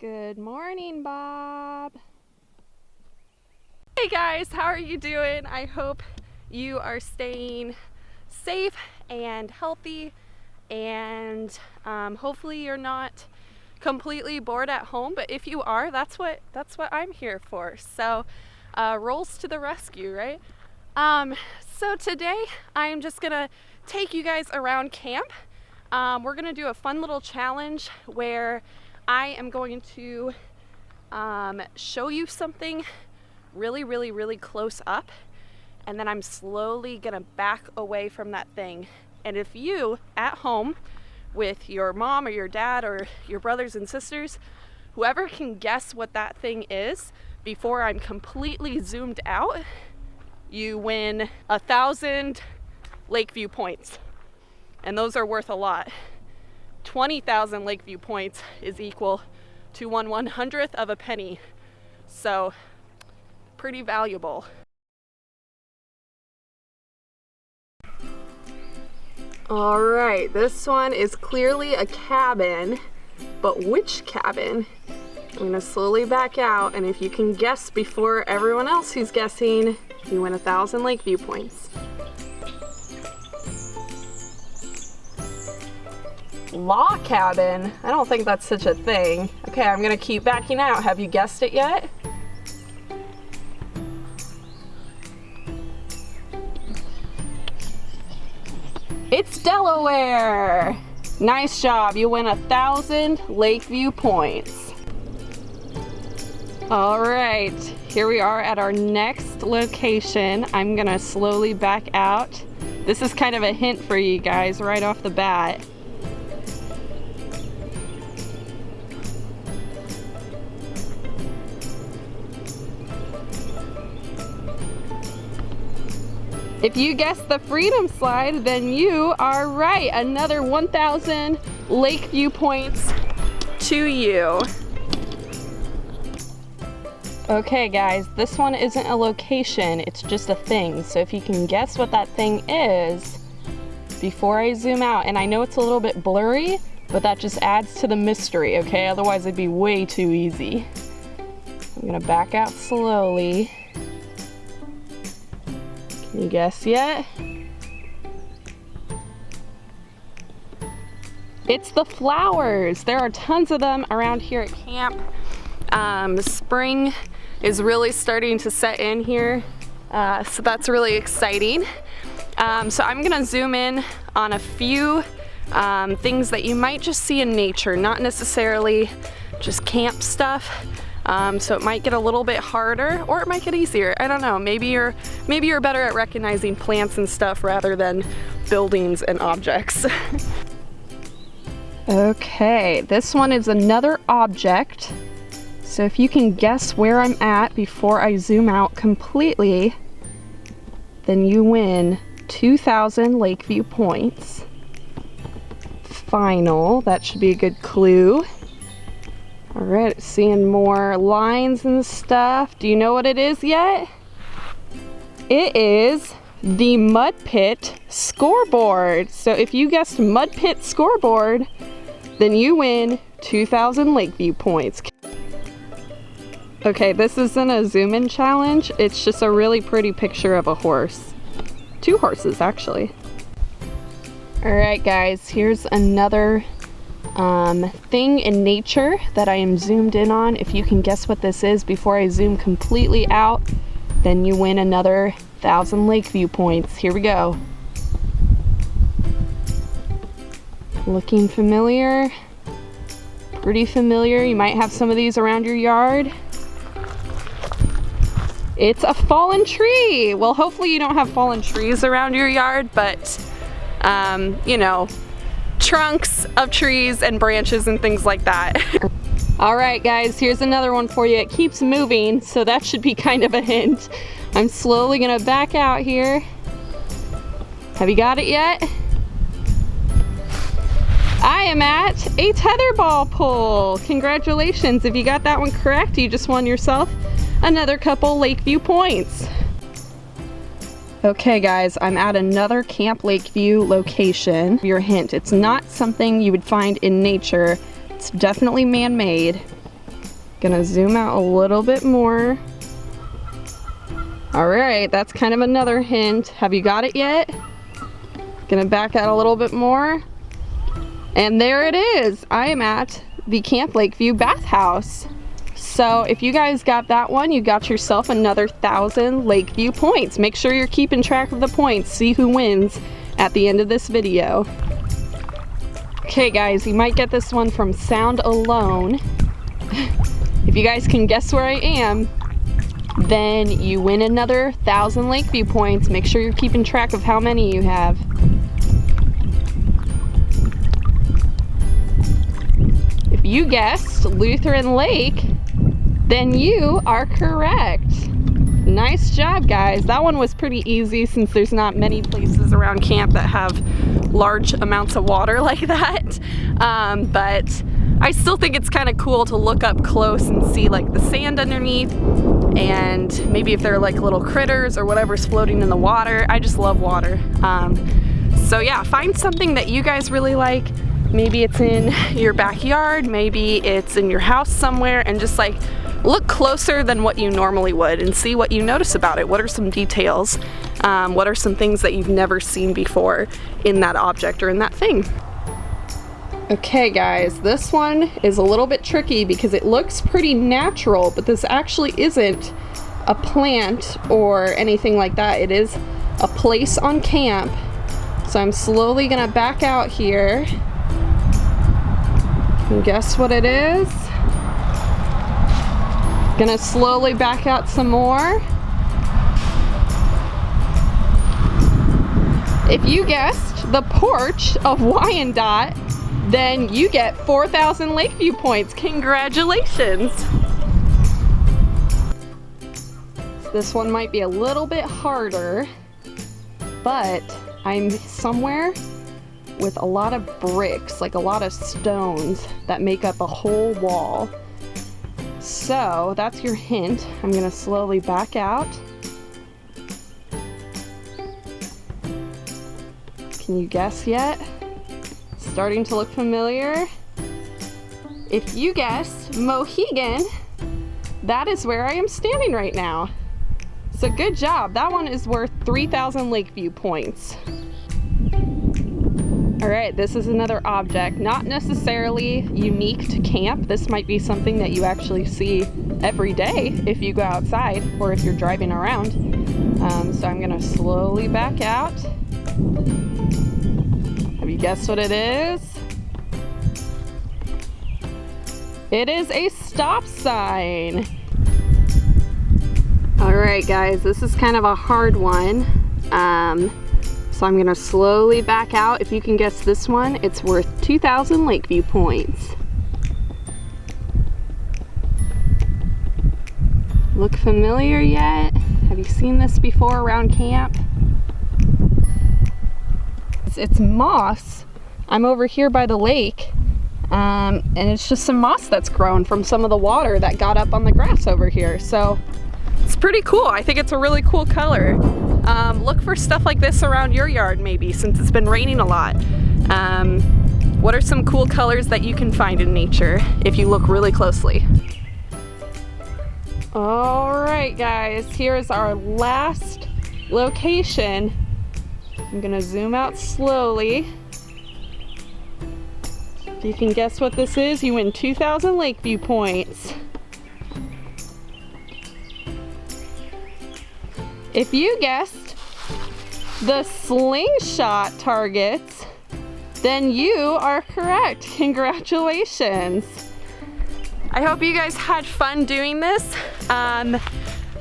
Good morning, Bob. Hey guys, how are you doing? I hope you are staying safe and healthy, and hopefully you're not completely bored at home, but if you are, that's what I'm here for. So Rollz to the rescue, right? So today I'm just gonna take you guys around camp. We're gonna do a fun little challenge where I am going to show you something really close up, and then I'm slowly gonna back away from that thing. And if you at home with your mom or your dad or your brothers and sisters, whoever can guess what that thing is before I'm completely zoomed out, you win 1,000 Lakeview points, and those are worth a lot. 20,000 Lakeview points is equal to 1/100th of a penny, so pretty valuable. All right, this one is clearly a cabin, but which cabin? I'm gonna slowly back out, and if you can guess before everyone else who's guessing, you win 1,000 Lakeview points. Log cabin? I don't think that's such a thing. Okay, I'm gonna keep backing out. Have you guessed it yet? It's Delaware! Nice job, you win 1,000 Lakeview points. All right, here we are at our next location. I'm gonna slowly back out. This is kind of a hint for you guys right off the bat. If you guessed the Freedom Slide, then you are right. Another 1,000 Lakeview points to you. Okay guys, this one isn't a location, it's just a thing. So if you can guess what that thing is before I zoom out, and I know it's a little bit blurry, but that just adds to the mystery, okay? Otherwise it'd be way too easy. I'm gonna back out slowly. Can you guess yet? It's the flowers. There are tons of them around here at camp. Spring is really starting to set in here, so that's really exciting. So I'm gonna zoom in on a few things that you might just see in nature, not necessarily just camp stuff. So it might get a little bit harder, or it might get easier. I don't know. Maybe you're better at recognizing plants and stuff rather than buildings and objects. Okay, this one is another object. So if you can guess where I'm at before I zoom out completely, then you win 2,000 Lakeview points. Final, that should be a good clue. All right, seeing more lines and stuff. Do you know what it is yet? It is the Mud Pit scoreboard. So if you guessed Mud Pit scoreboard, then you win 2,000 Lakeview points. Okay, this isn't a zoom in challenge. It's just a really pretty picture of a horse. 2 horses, actually. All right, guys, here's another thing in nature that I am zoomed in on. If you can guess what this is before I zoom completely out, then you win another 1,000 Lakeview points. Here we go. Looking familiar? Pretty familiar. You might have some of these around your yard. It's a fallen tree. Well, hopefully you don't have fallen trees around your yard, but you know, trunks of trees and branches and things like that. All right guys, here's another one for you. It keeps moving, so that should be kind of a hint. I'm slowly gonna back out here. Have you got it yet? I am at a tetherball pull. Congratulations, if you got that one correct, you just won yourself another couple Lakeview points. Okay guys, I'm at another Camp Lakeview location. Your hint, it's not something you would find in nature. It's definitely man-made. Gonna zoom out a little bit more. All right, that's kind of another hint. Have you got it yet? Gonna back out a little bit more. And there it is. I am at the Camp Lakeview bathhouse. So if you guys got that one, you got yourself another 1,000 Lakeview points. Make sure you're keeping track of the points. See who wins at the end of this video. Okay guys, you might get this one from sound alone. If you guys can guess where I am, then you win another 1,000 Lakeview points. Make sure you're keeping track of how many you have. If you guessed Lutheran Lake, then you are correct. Nice job, guys. That one was pretty easy since there's not many places around camp that have large amounts of water like that. But I still think it's kind of cool to look up close and see like the sand underneath, and maybe if there are like little critters or whatever's floating in the water. I just love water. So yeah, find something that you guys really like. Maybe it's in your backyard, maybe it's in your house somewhere, and just like look closer than what you normally would and see what you notice about it. What are some details? What are some things that you've never seen before in that object or in that thing? Okay guys, this one is a little bit tricky because it looks pretty natural, but this actually isn't a plant or anything like that. It is a place on camp. So I'm slowly gonna back out here. And guess what it is? Gonna slowly back out some more. If you guessed the porch of Wyandotte, then you get 4,000 Lakeview points. Congratulations. This one might be a little bit harder, but I'm somewhere with a lot of bricks, like a lot of stones that make up a whole wall. So that's your hint. I'm gonna slowly back out. Can you guess yet? Starting to look familiar. If you guessed Mohegan, that is where I am standing right now. So good job. That one is worth 3,000 Lakeview points. All right, this is another object, not necessarily unique to camp. This might be something that you actually see every day if you go outside or if you're driving around. So I'm gonna slowly back out. Have you guessed what it is? It is a stop sign. All right, guys, this is kind of a hard one. So I'm gonna slowly back out. If you can guess this one, it's worth 2,000 Lakeview points. Look familiar yet? Have you seen this before around camp? It's moss. I'm over here by the lake, and it's just some moss that's grown from some of the water that got up on the grass over here. So it's pretty cool. I think it's a really cool color. Look for stuff like this around your yard maybe, since it's been raining a lot. What are some cool colors that you can find in nature if you look really closely? All right, guys, here's our last location. I'm gonna zoom out slowly. If you can guess what this is, you win 2,000 Lakeview points. If you guessed the slingshot targets, then you are correct. Congratulations. I hope you guys had fun doing this.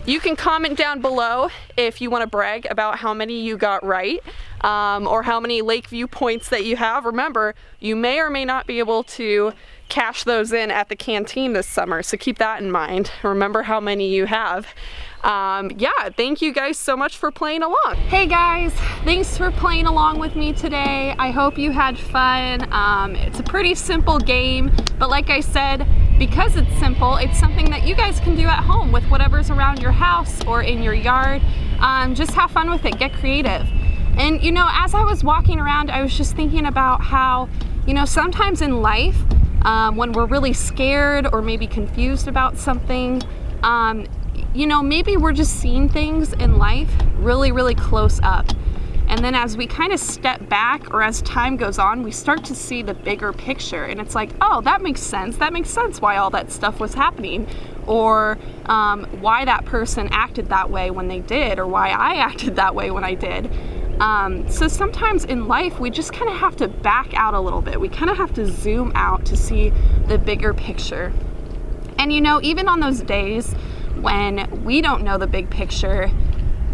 You can comment down below if you want to brag about how many you got right, or how many Lakeview points that you have. Remember, you may or may not be able to cash those in at the canteen this summer, so keep that in mind. Remember how many you have. Yeah, thank you guys so much for playing along. Hey guys, thanks for playing along with me today. I hope you had fun. It's a pretty simple game, but like I said, because it's simple, it's something that you guys can do at home with whatever's around your house or in your yard. Just have fun with it, get creative. And you know, as I was walking around, I was just thinking about how, you know, sometimes in life, when we're really scared or maybe confused about something. You know, maybe we're just seeing things in life really, really close up. And then as we kind of step back, or as time goes on, we start to see the bigger picture. And it's like, oh, that makes sense. That makes sense why all that stuff was happening. Or why that person acted that way when they did, or why I acted that way when I did. So sometimes in life, we just kind of have to back out a little bit. We kind of have to zoom out to see the bigger picture. And you know, even on those days when we don't know the big picture,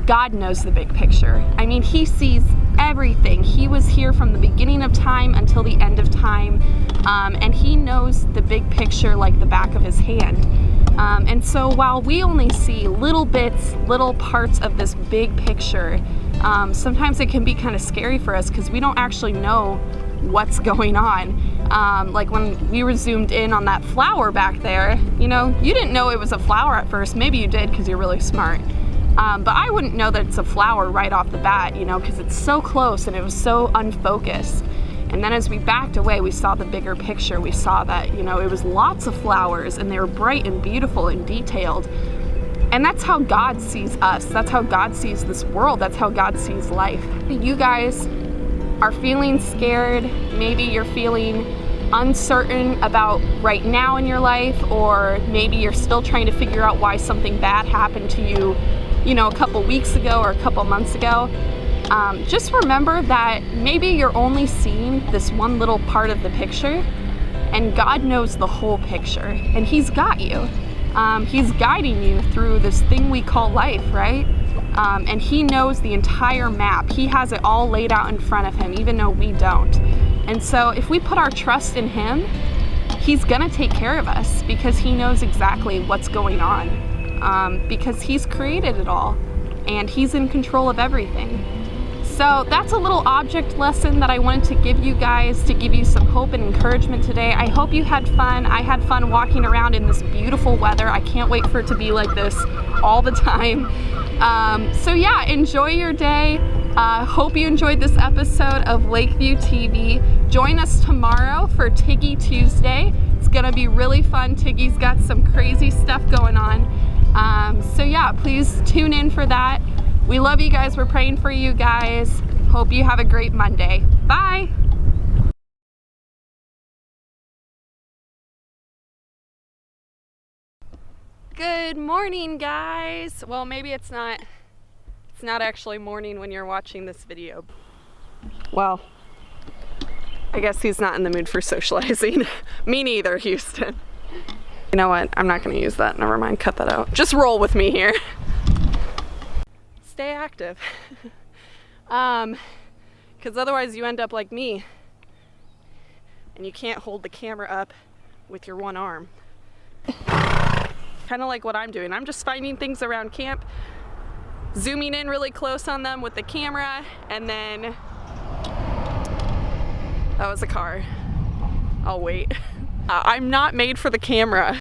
God knows the big picture. I mean, He sees everything. He was here from the beginning of time until the end of time, and He knows the big picture like the back of His hand. And so while we only see little bits, little parts of this big picture, sometimes it can be kind of scary for us because we don't actually know what's going on. Like when we were zoomed in on that flower back there, you know, you didn't know it was a flower at first. Maybe you did because you're really smart. But I wouldn't know that it's a flower right off the bat, you know, because it's so close and it was so unfocused. And then as we backed away, we saw the bigger picture. We saw that, you know, it was lots of flowers and they were bright and beautiful and detailed. And that's how God sees us. That's how God sees this world. That's how God sees life. You guys are feeling scared. Maybe you're feeling uncertain about right now in your life, or maybe you're still trying to figure out why something bad happened to you, you know, a couple weeks ago or a couple months ago. Just remember that maybe you're only seeing this one little part of the picture, and God knows the whole picture, and He's got you. He's guiding you through this thing we call life, right? And He knows the entire map. He has it all laid out in front of Him, even though we don't. And so if we put our trust in Him, He's gonna take care of us because He knows exactly what's going on, because He's created it all and He's in control of everything. So that's a little object lesson that I wanted to give you guys, to give you some hope and encouragement today. I hope you had fun. I had fun walking around in this beautiful weather. I can't wait for it to be like this all the time. So yeah, enjoy your day. Hope you enjoyed this episode of Lakeview TV. Join us tomorrow for Tiggy Tuesday. It's gonna be really fun. Tiggy's got some crazy stuff going on. So yeah, please tune in for that. We love you guys. We're praying for you guys. Hope you have a great Monday. Bye. Good morning, guys. Well, maybe it's not actually morning when you're watching this video. Well, I guess he's not in the mood for socializing. Me neither, Houston. You know what? I'm not gonna use that. Never mind, cut that out. Just roll with me here. Stay active. Because otherwise you end up like me and you can't hold the camera up with your one arm. Kind of like what I'm doing. I'm just finding things around camp, zooming in really close on them with the camera, and then that was a car. I'll wait. I'm not made for the camera.